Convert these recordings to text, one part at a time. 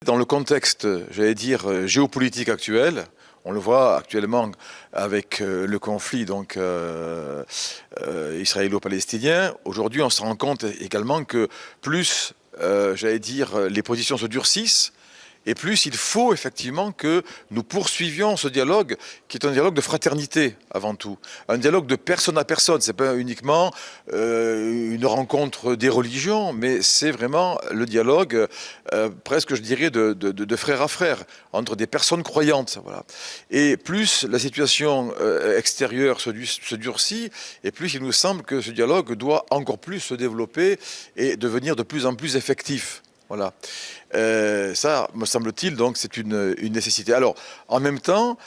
Dans le contexte, j'allais dire, géopolitique actuel, on le voit actuellement avec le conflit donc israélo-palestinien. Aujourd'hui, on se rend compte également que plus, j'allais dire, les positions se durcissent, et plus il faut effectivement que nous poursuivions ce dialogue, qui est un dialogue de fraternité avant tout, un dialogue de personne à personne. C'est pas uniquement une rencontre des religions, mais c'est vraiment le dialogue presque, je dirais, de frère à frère, entre des personnes croyantes. Voilà. Et plus la situation extérieure se durcit, et plus il nous semble que ce dialogue doit encore plus se développer et devenir de plus en plus effectif. Voilà. Ça, me semble-t-il, donc c'est une nécessité. Alors, en même temps,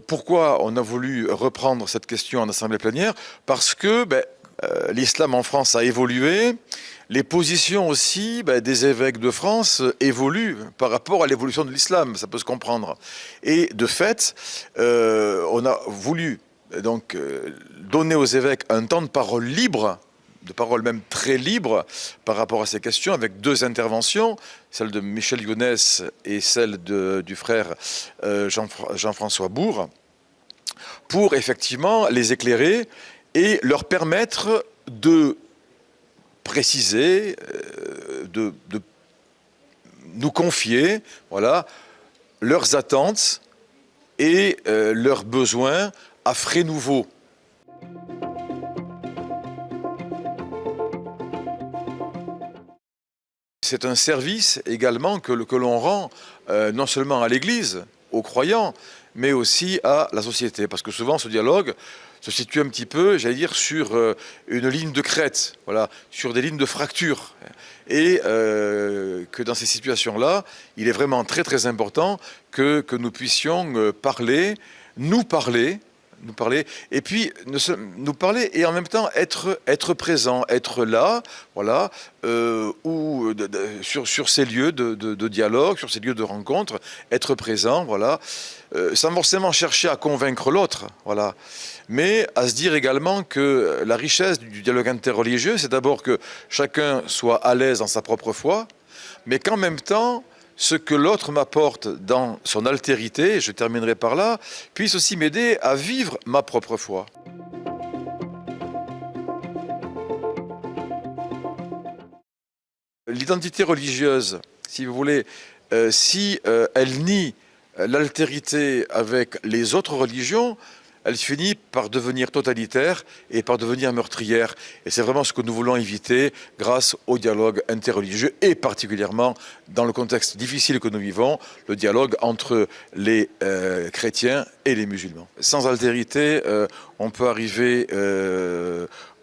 pourquoi on a voulu reprendre cette question en assemblée plénière? Parce que l'islam en France a évolué, les positions aussi des évêques de France évoluent par rapport à l'évolution de l'islam, ça peut se comprendre. Et de fait, on a voulu donc donner aux évêques un temps de parole libre, de parole même très libre par rapport à ces questions, avec deux interventions, celle de Michel Younès et celle du frère Jean-François Bourg, pour effectivement les éclairer et leur permettre de préciser, de nous confier, voilà, leurs attentes et leurs besoins à frais nouveaux. C'est un service également que l'on rend non seulement à l'Église, aux croyants, mais aussi à la société. Parce que souvent ce dialogue se situe un petit peu, j'allais dire, sur une ligne de crête, voilà, sur des lignes de fracture. Et que dans ces situations-là, il est vraiment très très important que nous puissions parler, et puis nous parler et en même temps être présent, être là, voilà, sur ces lieux de dialogue, sur ces lieux de rencontre, être présent, voilà, sans forcément chercher à convaincre l'autre, voilà, mais à se dire également que la richesse du dialogue interreligieux, c'est d'abord que chacun soit à l'aise dans sa propre foi, mais qu'en même temps, ce que l'autre m'apporte dans son altérité, et je terminerai par là, puisse aussi m'aider à vivre ma propre foi. L'identité religieuse, si vous voulez, si elle nie l'altérité avec les autres religions, elle finit par devenir totalitaire et par devenir meurtrière. Et c'est vraiment ce que nous voulons éviter grâce au dialogue interreligieux et particulièrement dans le contexte difficile que nous vivons, le dialogue entre les chrétiens et les musulmans. Sans altérité, on peut arriver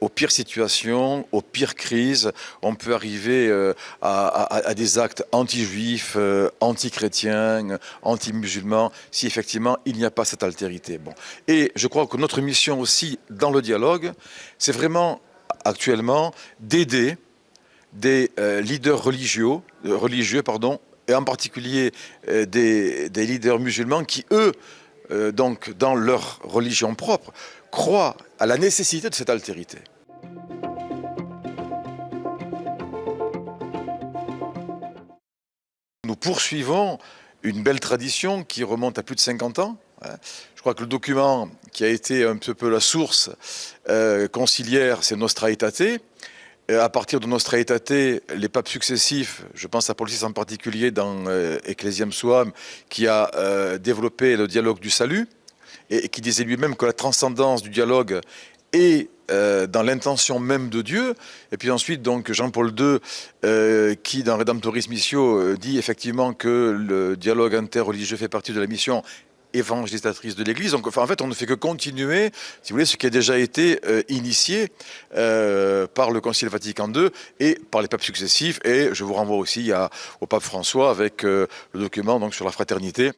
aux pires situations, aux pires crises, on peut arriver à des actes anti-juifs, anti-chrétiens, anti-musulmans, si effectivement il n'y a pas cette altérité. Bon. Et je crois que notre mission aussi dans le dialogue, c'est vraiment actuellement d'aider des leaders religieux, et en particulier des leaders musulmans qui, eux, donc dans leur religion propre, croient à la nécessité de cette altérité. Nous poursuivons une belle tradition qui remonte à plus de 50 ans. Je crois que le document qui a été un peu la source conciliaire, c'est Nostra Aetate. À partir de Nostra Aetate, les papes successifs, je pense à Paul VI en particulier dans Ecclesiam Suam, qui a développé le dialogue du salut, et qui disait lui-même que la transcendance du dialogue est dans l'intention même de Dieu. Et puis ensuite, donc, Jean-Paul II, qui dans Redemptoris Missio dit effectivement que le dialogue interreligieux fait partie de la mission évangélisatrice de l'Église. Donc, enfin, en fait, on ne fait que continuer, si vous voulez, ce qui a déjà été initié par le Concile Vatican II et par les papes successifs. Et je vous renvoie aussi au pape François avec le document donc, sur la fraternité.